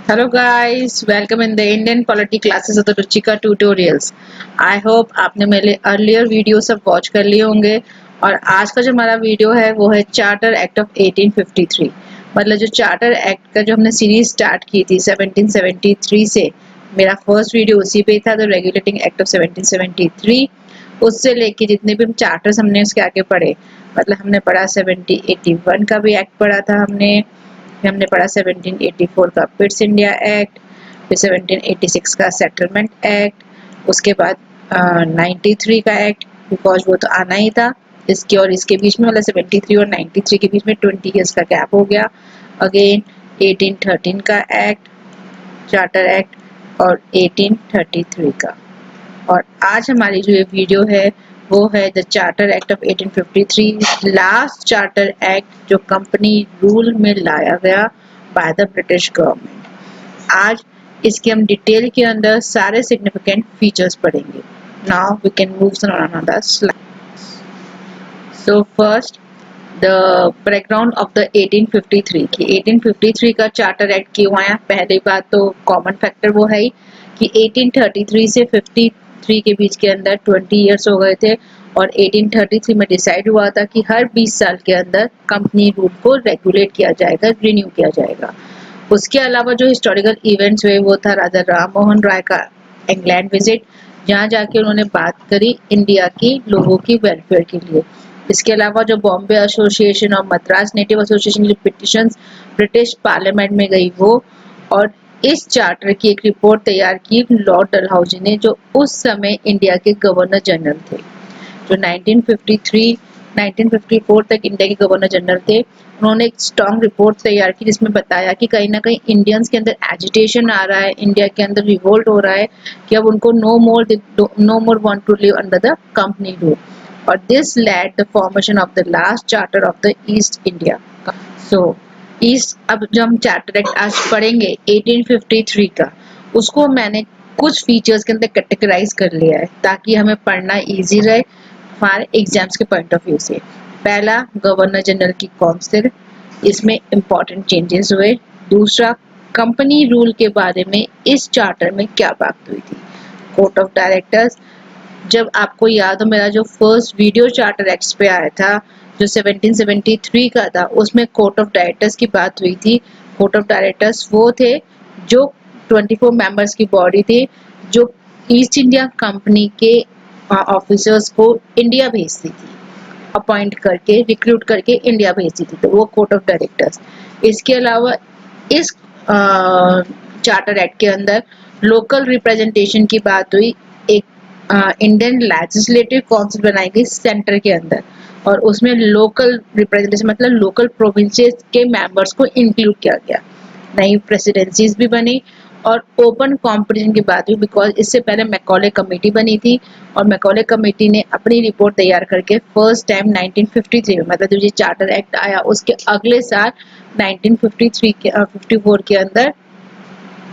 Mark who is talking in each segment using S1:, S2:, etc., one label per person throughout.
S1: Hello guys, welcome in the Indian Polity classes of the Ruchika Tutorials. I hope आपने मेरे earlier video सब watch कर लिए होंगे और आज का जो हमारा वीडियो है वो है चार्टर एक्ट ऑफ 1853। मतलब जो चार्टर एक्ट का जो हमने सीरीज स्टार्ट की थी 1773 से, मेरा फर्स्ट वीडियो उसी पे था, द रेगुलेटिंग एक्ट ऑफ 1773। उससे लेके जितने भी हम चार्टर्स हमने उसके आगे पढ़े, मतलब हमने पढ़ा 1781 का भी एक्ट पढ़ा था हमने पढ़ा 1784 का पिट्स इंडिया एक्ट, फिर 1786 का सेटलमेंट एक्ट, उसके बाद 93 का एक्ट, बिकॉज वो तो आना ही था। इसके और इसके बीच में, मतलब 73 और 93 के बीच में 20 इयर्स का गैप हो गया। अगेन 1813 का एक्ट, चार्टर एक्ट, और 1833 का। और आज हमारी जो ये वीडियो है वो है the charter act of 1853, last charter act जो कंपनी रूल में लाया गया बाय द ब्रिटिश गवर्नमेंट। आज इसके हम डिटेल के अंदर सारे सिग्निफिकेंट फीचर्स पढ़ेंगे। Now we can move on the slide. So first the background of the 1853 की 1853 का चार्टर एक्ट क्यों आया। पहली बात तो कॉमन फैक्टर वो है ही कि 1833 से 53 के बीच के अंदर 20 इयर्स हो गए थे और 1833 में डिसाइड हुआ था कि हर 20 साल के अंदर कंपनी रूल को रेगुलेट किया जाएगा, रिन्यू किया जाएगा। उसके अलावा जो हिस्टोरिकल इवेंट्स हुए वो था राजा राम मोहन राय का इंग्लैंड विजिट, जहाँ जाके उन्होंने बात करी इंडिया की लोगों की वेलफेयर के लिए। इसके अलावा जो बॉम्बे एसोसिएशन और मद्रास नेटिव एसोसिएशन की पिटिशंस ब्रिटिश पार्लियामेंट में गई वो, और इस चार्टर की एक रिपोर्ट तैयार की लॉर्ड डलहौजी ने, जो उस समय इंडिया के गवर्नर जनरल थे, जो 1953 1954 तक इंडिया के गवर्नर जनरल थे। उन्होंने एक स्ट्रॉन्ग रिपोर्ट तैयार की जिसमें बताया कि कहीं ना कहीं इंडियंस के अंदर एजिटेशन आ रहा है, इंडिया के अंदर रिवोल्ट हो रहा है कि अब उनको no more want to live under the company rule, और this led the formation of the last charter of the East India. So east, अब जब हम चार्टर एक्ट आज पढ़ेंगे 1853 का, उसको मैंने कुछ फीचर्स के अंदर कैटेगराइज कर लिया है ताकि हमें पढ़ना इजी रहे हमारे एग्जाम्स के पॉइंट ऑफ व्यू से। पहला, गवर्नर जनरल की काउंसिल, इसमें इंपॉर्टेंट चेंजेस हुए। दूसरा, कंपनी रूल के बारे में इस चार्टर में क्या बात हुई थी। कोर्ट ऑफ डायरेक्टर्स, जब आपको याद हो मेरा जो फर्स्ट वीडियो चार्टर एक्ट्स पे आया था जो 1773 का था, उसमें कोर्ट ऑफ डायरेक्टर्स की बात हुई थी। कोर्ट ऑफ डायरेक्टर्स वो थे जो 24 मेंबर्स की बॉडी थे जो ईस्ट इंडिया कंपनी के ऑफिसर्स को इंडिया भेजती थी, अपॉइंट करके रिक्रूट करके इंडिया भेजती थी, तो वो कोर्ट ऑफ डायरेक्टर्स। इसके अलावा इस चार्टर एक्ट के अंदर लोकल रिप्रेजेंटेशन की बात हुई। एक इंडियन लेजिस्लेटिव काउंसिल बनाई गई सेंटर के अंदर, और उसमें लोकल रिप्रेजेंटेशन मतलब लोकल प्रोविंसेस के मेंबर्स को इंक्लूड किया गया। नई प्रेसिडेंसीज भी बनी और ओपन कंपटीशन की बात हुई, बिकॉज इससे पहले मैकॉले कमेटी बनी थी और मैकॉले कमेटी ने अपनी रिपोर्ट तैयार करके फर्स्ट टाइम 1953 में, मतलब जब ये चार्टर एक्ट आया उसके अगले साल 1953 के 54 के अंदर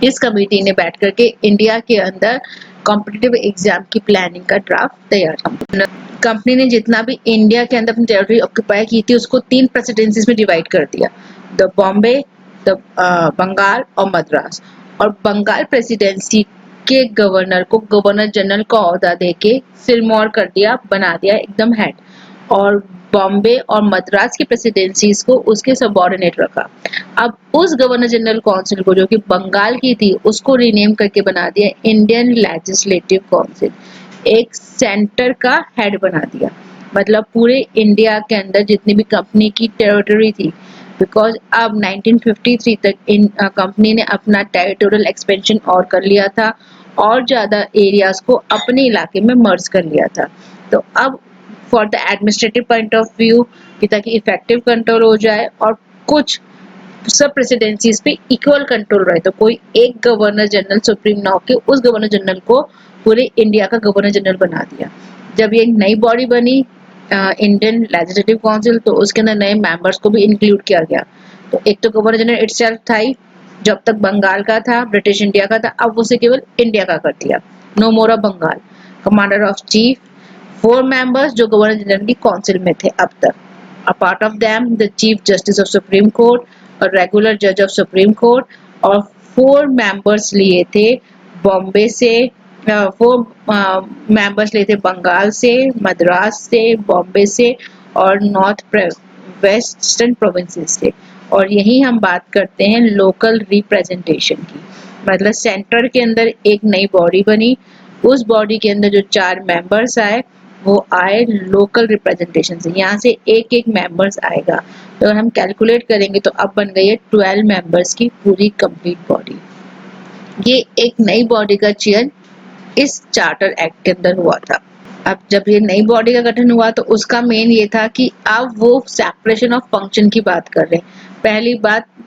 S1: इस कमेटी ने बैठ करके इंडिया के अंदर कॉम्पिटिटिव एग्जाम की प्लानिंग का ड्राफ्ट तैयार किया। कंपनी ने जितना भी इंडिया के अंदर अपनी टेरिटरी ऑक्यूपाई की थी उसको 3 प्रेसिडेंसीज में डिवाइड कर दिया, द बॉम्बे, द बंगाल और मद्रास। और बंगाल प्रेसिडेंसी के गवर्नर को गवर्नर जनरल का ओहदा देके सिरमौर कर दिया, बना दिया एकदम हेड, और बॉम्बे और मद्रास की प्रेसिडेंसीज को उसके सबऑर्डिनेट रखा। अब उस गवर्नर जनरल काउंसिल को, जो कि बंगाल की थी, उसको रीनेम करके बना दिया इंडियन लेजिस्लेटिव काउंसिल, एक सेंटर का हेड बना दिया। मतलब पूरे इंडिया के अंदर जितनी भी कंपनी की टेरिटरी थी, बिकॉज अब 1953 तक इन कंपनी ने अपना टेरिटोरियल एक्सपेंशन और कर लिया था और ज्यादा एरियाज को अपने इलाके में मर्ज कर लिया था। तो अब for the administrative point of view कि ताकि इफेक्टिव कंट्रोल हो जाए और कुछ सब प्रेसिडेंसीज पे इक्वल कंट्रोल रहे, तो कोई एक गवर्नर जनरल सुप्रीम ना होके उस गवर्नर जनरल को पूरे इंडिया का गवर्नर जनरल बना दिया। जब ये एक नई बॉडी बनी इंडियन लेजिस्लेटिव काउंसिल, तो उसके अंदर नए मेंबर्स को भी इंक्लूड किया गया। तो एक तो गवर्नर जनरल इटसेल्फ था ही, जब तक बंगाल का था, ब्रिटिश इंडिया का था, अब उसे केवल इंडिया का कर दिया, no more of Bengal. Commander of chief, 4 members जो गवर्नर जनरल की काउंसिल में थे अब तक। A part of them, the Chief Justice of Supreme Court, a regular judge of Supreme Court, और 4 मेंबर्स लिए थे बॉम्बे से, 4 मेंबर्स लिए थे बंगाल से, मद्रास से, बॉम्बे से और नॉर्थ वेस्टर्न प्रोविंसेस से। और यही हम बात करते हैं लोकल रिप्रेजेंटेशन की। मतलब सेंटर के अंदर एक नई बॉडी बनी, उस बॉडी के अंदर जो 4 मेंबर्स आए वो आए लोकल रिप्रेजेंटेशन से। यहाँ से एक एक मेंबर्स आएगा, तो अगर हम कैलकुलेट करेंगे तो अब बन गई है 12 मेंबर्स की पूरी कंप्लीट बॉडी। ये एक नई बॉडी का चयन इस चार्टर एक्ट के अंदर हुआ था। अब जब ये नई बॉडी का गठन हुआ तो उसका मेन ये था कि अब वो सेपरेशन ऑफ फंक्शन की बात कर रहे हैं।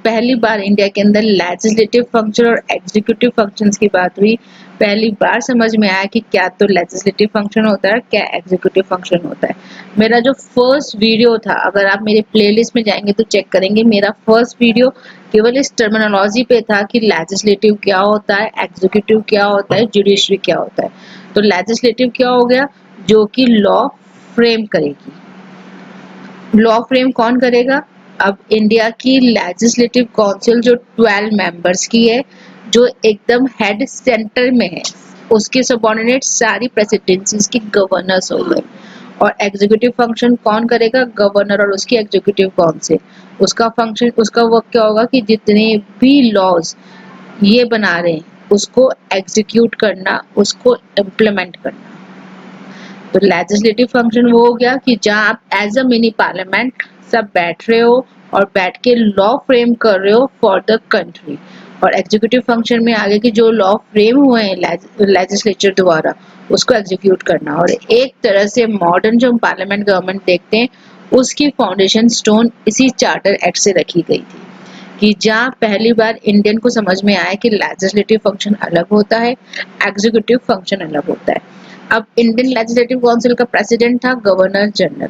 S1: पहली बार इंडिया के अंदर लेजिस्लेटिव फंक्शन और एग्जीक्यूटिव फंक्शंस की बात हुई। पहली बार समझ में आया कि क्या तो लेजिस्लेटिव फंक्शन होता है, क्या एग्जीक्यूटिव फंक्शन होता है। मेरा जो फर्स्ट वीडियो था, अगर आप मेरे प्लेलिस्ट में जाएंगे तो चेक करेंगे, मेरा फर्स्ट वीडियो केवल इस टर्मिनोलॉजी पे था कि लेजिस्लेटिव क्या होता है, एग्जीक्यूटिव क्या होता है, जुडिशरी क्या होता है। तो लेजिस्लेटिव क्या हो गया, जो कि लॉ फ्रेम करेगी। लॉ फ्रेम कौन करेगा? अब इंडिया की लेजिस्लेटिव काउंसिल जो 12 मेंबर्स की है, जो एकदम हेड सेंटर में है, उसके सबऑर्डिनेट सारी प्रेसिडेंसीज के गवर्नर्स हो गए। और एग्जीक्यूटिव फंक्शन कौन करेगा? गवर्नर और उसकी एग्जीक्यूटिव काउंसिल। उसका फंक्शन, उसका वर्क क्या होगा कि जितने भी लॉज ये बना रहे हैं उसको एग्जीक्यूट करना, उसको इम्प्लीमेंट करना। तो लेजिस्लेटिव फंक्शन वो हो गया कि जहां आप एज अ मिनी पार्लियामेंट सब बैठ रहे हो और बैठ के लॉ फ्रेम कर रहे हो फॉर द कंट्री। और एग्जीक्यूटिव फंक्शन में आगे की जो लॉ फ्रेम हुए हैं लेजिस्लेचर द्वारा उसको एग्जीक्यूट करना। और एक तरह से मॉडर्न जो पार्लियामेंट गवर्नमेंट देखते हैं उसकी फाउंडेशन स्टोन इसी चार्टर एक्ट से रखी गई थी, कि जहाँ पहली बार इंडियन को समझ में आया कि लेजिस्लेटिव फंक्शन अलग होता है, एग्जीक्यूटिव फंक्शन अलग होता है। अब इंडियन लेजिस्लेटिव काउंसिल का प्रेसिडेंट था गवर्नर जनरल।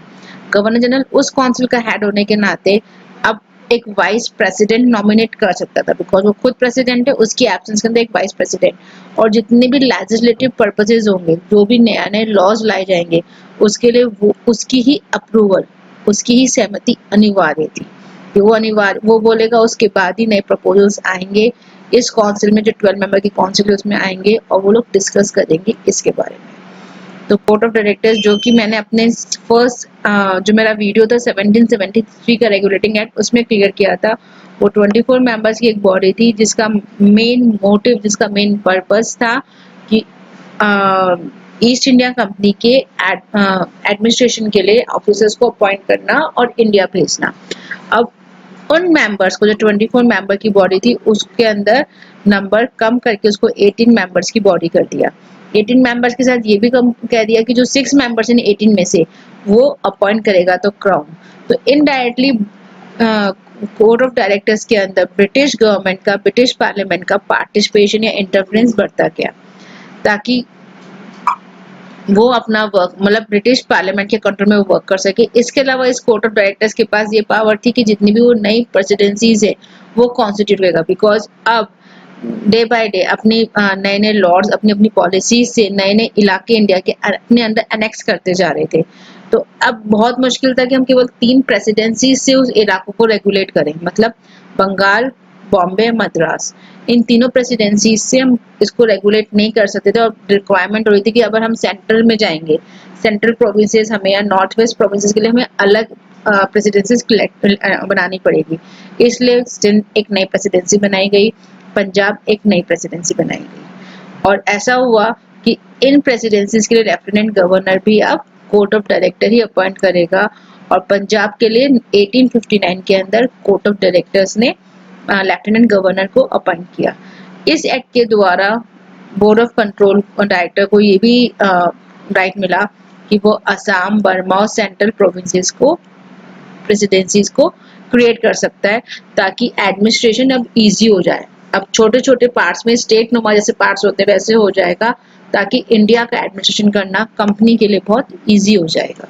S1: गवर्नर जनरल उस काउंसिल का हेड होने के नाते अब एक वाइस प्रेसिडेंट नॉमिनेट कर सकता था, बिकॉज वो खुद प्रेसिडेंट है, उसकी एब्सेंस के अंदर एक वाइस प्रेसिडेंट। और जितने भी लेजिस्लेटिव पर्पसेस होंगे, जो भी नया नए लॉज लाए जाएंगे, उसके लिए वो उसकी ही अप्रूवल, उसकी ही सहमति अनिवार्य थी। कि वो अनिवार्य, वो बोलेगा उसके बाद ही नए प्रपोजल्स आएंगे इस काउंसिल में, जो 12 मेंबर की काउंसिल है उसमें आएंगे और वो लोग डिस्कस करेंगे इसके बारे में। तो कोर्ट ऑफ डायरेक्टर्स, जो कि मैंने अपने फर्स्ट जो मेरा वीडियो था 1773 का रेगुलेटिंग एक्ट, उसमें क्लियर किया था, वो 24 मेंबर्स की एक बॉडी थी जिसका मेन मोटिव, जिसका मेन पर्पस था कि ईस्ट इंडिया कंपनी के एडमिनिस्ट्रेशन के लिए ऑफिसर्स को अपॉइंट करना और इंडिया भेजना। अब उन मेंबर्स को, जो 24 मेंबर की बॉडी थी, उसके अंदर नंबर कम करके उसको 18 मेंबर्स की बॉडी कर दिया। 18 मेंबर्स के साथ ये भी कम कह दिया कि जो 6 मेंबर्स इन 18 में से वो अपॉइंट करेगा तो क्राउन। तो इनडायरेक्टली कोर्ट ऑफ डायरेक्टर्स के अंदर ब्रिटिश गवर्नमेंट का, ब्रिटिश पार्लियामेंट का पार्टिसिपेशन या इंटरफेरेंस बढ़ता गया, ताकि वो अपना वर्क, मतलब ब्रिटिश पार्लियामेंट के कंट्रोल में वो वर्क कर सके। इसके अलावा इस कोर्ट ऑफ डायरेक्टर्स के पास ये पावर थी कि जितनी भी वो नई प्रेसिडेंसीज है वो कॉन्स्टिट्यूट करेगा, बिकॉज अब डे बाय डे अपनी नए नए लॉर्ड्स अपनी अपनी पॉलिसीज से नए नए इलाके इंडिया के अपने अंदर एनेक्स करते जा रहे थे। तो अब बहुत मुश्किल था कि हम केवल 3 प्रेसिडेंसी से उस इलाकों को रेगुलेट करें, मतलब बंगाल, बॉम्बे, मद्रास, इन तीनों प्रेसिडेंसी से हम इसको रेगुलेट नहीं कर सकते थे। और रिक्वायरमेंट हो रही थी कि अगर हम सेंट्रल में जाएंगे, सेंट्रल प्रोविंसेस हमें या नॉर्थ वेस्ट प्रोविंसेस के लिए हमें अलग प्रेसिडेंसीज बनानी पड़ेगी। इसलिए एक नई प्रेसिडेंसी बनाई गई, पंजाब एक नई प्रेसिडेंसी बनाई गई। और ऐसा हुआ कि इन प्रेसिडेंसीज के लिए लेफ्टिनेंट गवर्नर भी अब कोर्ट ऑफ डायरेक्टर ही अपॉइंट करेगा। और पंजाब के लिए 1859 के अंदर कोर्ट ऑफ डायरेक्टर्स ने लेफ्टिनेंट गवर्नर को अपॉइंट किया। इस एक्ट के द्वारा बोर्ड ऑफ कंट्रोल डायरेक्टर को ये भी राइट मिला कि वो असम, बर्मा और सेंट्रल प्रोविंसेस को, प्रेसिडेंसीज को क्रिएट कर सकता है, ताकि एडमिनिस्ट्रेशन अब इजी हो जाए। अब छोटे छोटे पार्ट्स में स्टेट नुमा जैसे पार्ट्स होते हैं वैसे हो जाएगा, ताकि इंडिया का एडमिनिस्ट्रेशन करना कंपनी के लिए बहुत इजी हो जाएगा।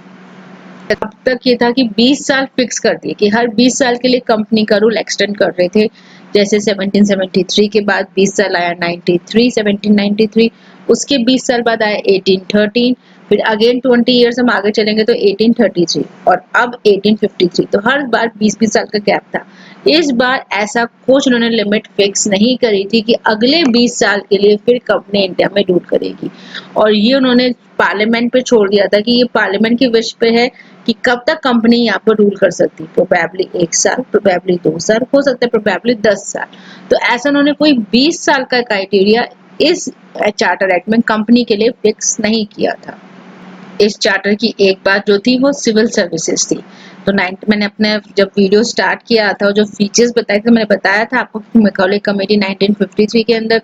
S1: अब तक ये था कि 20 साल फिक्स कर दिए कि हर 20 साल के लिए कंपनी का रूल एक्सटेंड कर रहे थे। जैसे 1773 के बाद 20 साल आया 1793, उसके 20 साल बाद आया 1813, फिर अगेन 20 ईयर्स हम आगे चलेंगे तो 1833 और अब 1853। तो हर बार 20-20 साल का गैप था। इस बार ऐसा कुछ उन्होंने लिमिट फिक्स नहीं करी थी कि अगले 20 साल के लिए फिर कंपनी इंडिया में रूल करेगी, और ये उन्होंने पार्लियामेंट पे छोड़ दिया था कि ये पार्लियामेंट की विश पे है कि कब तक कंपनी यहाँ पर रूल कर सकती। प्रोबेबली 1 साल, प्रोबेबली 2 साल, हो सकता है प्रोबेबली 10 साल। तो ऐसा उन्होंने कोई 20 साल का क्राइटेरिया इस चार्टर एक्ट में कंपनी के लिए फिक्स नहीं किया था। इस चार्टर की एक बात जो थी वो सिविल सर्विसेज थी। तो मैंने अपने जब वीडियो स्टार्ट किया था और जो फीचर्स बताए थे, मैंने बताया था आपको कि मैकॉले कमेटी 1953 के अंदर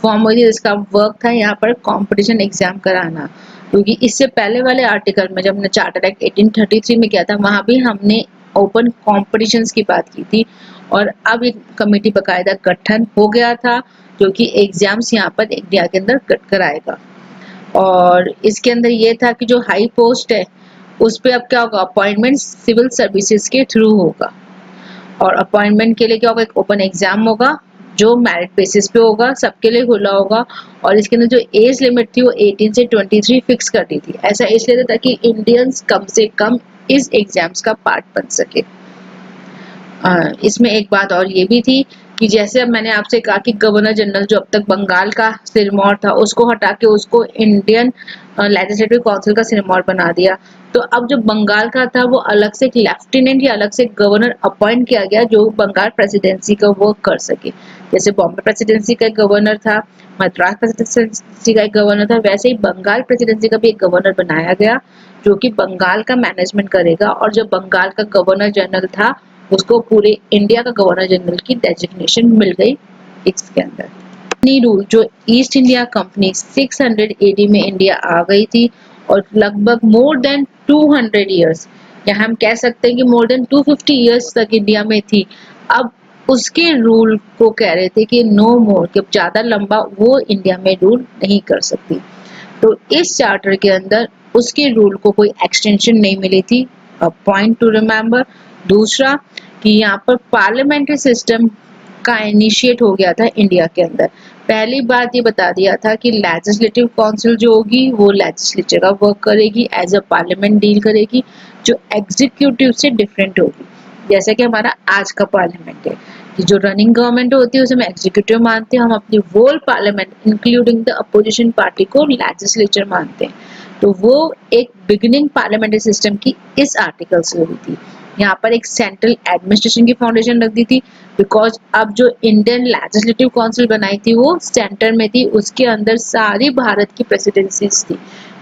S1: फॉर्म हुई थी, जिसका वर्क था यहाँ पर कंपटीशन एग्जाम कराना। क्योंकि इससे पहले वाले आर्टिकल में जब हमने चार्टर एक्ट 1833 में किया था, वहां भी हमने ओपन कॉम्पिटिशन्स की बात की थी, और अब एक कमेटी बकायदा गठन हो गया था जो कि एग्जाम्स यहाँ पर इंडिया के अंदर कराएगा। और इसके अंदर ये था कि जो हाई पोस्ट है उस पे अब क्या होगा, अपॉइंटमेंट सिविल सर्विसेज के थ्रू होगा, और अपॉइंटमेंट के लिए क्या होगा, एक ओपन एग्जाम होगा जो मेरिट बेसिस पे होगा, सबके लिए खुला होगा। और इसके अंदर जो एज लिमिट थी वो 18 से 23 फिक्स कर दी थी। ऐसा इसलिए था ताकि इंडियंस कम से कम इस एग्जाम्स का पार्ट बन सके। इसमें एक बात और ये भी थी कि जैसे अब मैंने आपसे कहा कि गवर्नर जनरल जो अब तक बंगाल का सिरमौर था उसको हटा के उसको इंडियन लेजिस्लेटिव काउंसिल का सिरमौर बना दिया। तो अब जो बंगाल का था वो अलग से एक लेफ्टिनेंट या अलग से गवर्नर अपॉइंट किया गया जो बंगाल प्रेसिडेंसी का वर्क कर सके। जैसे बॉम्बे प्रेसिडेंसी का एक गवर्नर था, मद्रास प्रेसिडेंसी का एक गवर्नर था, वैसे ही बंगाल प्रेसिडेंसी का भी एक गवर्नर बनाया गया जो कि बंगाल का मैनेजमेंट करेगा। और जो बंगाल का गवर्नर जनरल था उसको पूरे इंडिया का गवर्नर जनरल की डेजिग्नेशन मिल गई इसके अंदर। कंपनी रूल जो ईस्ट इंडिया कंपनी 600 AD में इंडिया आ गई थी और लगभग मोर देन 200 इयर्स, या हम कह सकते हैं कि मोर देन 250 इयर्स तक इंडिया में थी। अब उसके रूल को कह रहे थे कि नो मोर, कि ज्यादा लंबा वो इंडिया में रूल नहीं कर सकती। तो इस चार्टर के अंदर उसके रूल को कोई एक्सटेंशन नहीं मिली थी, पॉइंट टू रिमेम्बर। दूसरा कि यहाँ पर पार्लियामेंट्री सिस्टम का इनिशिएट हो गया था इंडिया के अंदर। पहली बात ये बता दिया था कि लेजिस्लेटिव काउंसिल जो होगी वो लेजिस्लेचर का वर्क करेगी, एज अ पार्लियामेंट डील करेगी, जो एग्जीक्यूटिव से डिफरेंट होगी। जैसे कि हमारा आज का पार्लियामेंट है कि जो रनिंग गवर्नमेंट होती है उसे हम एग्जीक्यूटिव मानते हैं, हम अपनी whole parliament including the opposition party को लेजिस्लेचर मानते हैं। तो वो एक बिगिनिंग पार्लियामेंट्री सिस्टम की इस आर्टिकल से हुई थी। यहाँ पर एक सेंट्रल एडमिनिस्ट्रेशन की फाउंडेशन रख दी थी, बिकॉज अब जो इंडियन लेजिस्लेटिव काउंसिल बनाई थी वो सेंटर में थी, उसके अंदर सारी भारत की प्रेसिडेंसीज थी।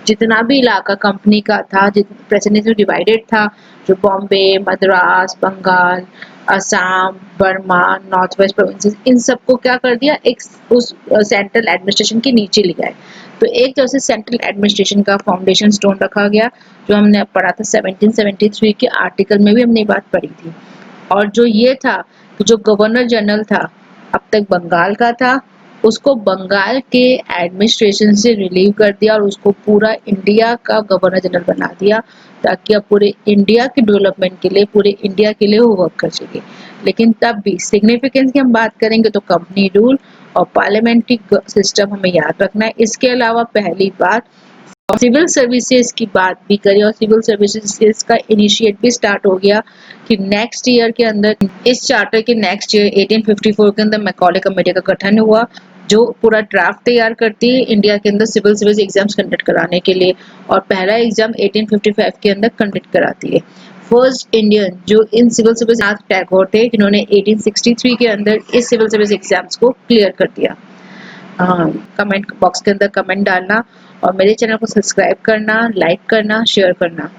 S1: जितना भी इलाका कंपनी का था, प्रेसिडेंसी डिवाइडेड था, जो Bombay, Madras, Bengal, Assam, Burma, north west provinces, इन सबको क्या कर दिया, एक उस सेंट्रल एडमिनिस्ट्रेशन के नीचे लिया है। तो एक तरह से सेंट्रल एडमिनिस्ट्रेशन का फाउंडेशन स्टोन रखा गया, जो हमने पढ़ा था 1773 के आर्टिकल में भी हमने बात पढ़ी थी। और जो ये था कि जो गवर्नर जनरल था अब तक बंगाल का था, उसको बंगाल के एडमिनिस्ट्रेशन से रिलीव कर दिया और उसको पूरा इंडिया का गवर्नर जनरल बना दिया, ताकि अब पूरे इंडिया के डेवलपमेंट के लिए, पूरे इंडिया के लिए वो वर्क कर सके। लेकिन तब भी सिग्निफिकेंस की हम बात करेंगे तो कंपनी रूल और पार्लियामेंट्री सिस्टम हमें याद रखना है। इसके अलावा पहली बात, और सिविल सर्विसेज की बात भी करें, और सिविल सर्विसेज का इनिशिएट भी स्टार्ट हो गया कि नेक्स्ट ईयर के अंदर, इस चार्टर के नेक्स्ट ईयर 1854 के अंदर मैकॉले कमेटी का गठन हुआ, जो पूरा ड्राफ्ट तैयार करती है इंडिया के अंदर सिविल सर्विस एग्जाम्स कंडक्ट कराने के लिए, और पहला एग्जाम 1855 के अंदर कंडक्ट कराती है। फर्स्ट इंडियन जो इन सिविल सर्विस टैगोर थे, जिन्होंने 1863 के अंदर इस सिविल सर्विस एग्जाम्स को क्लियर कर दिया। कमेंट बॉक्स के अंदर कमेंट डालना और मेरे चैनल को सब्सक्राइब करना, लाइक करना, शेयर करना।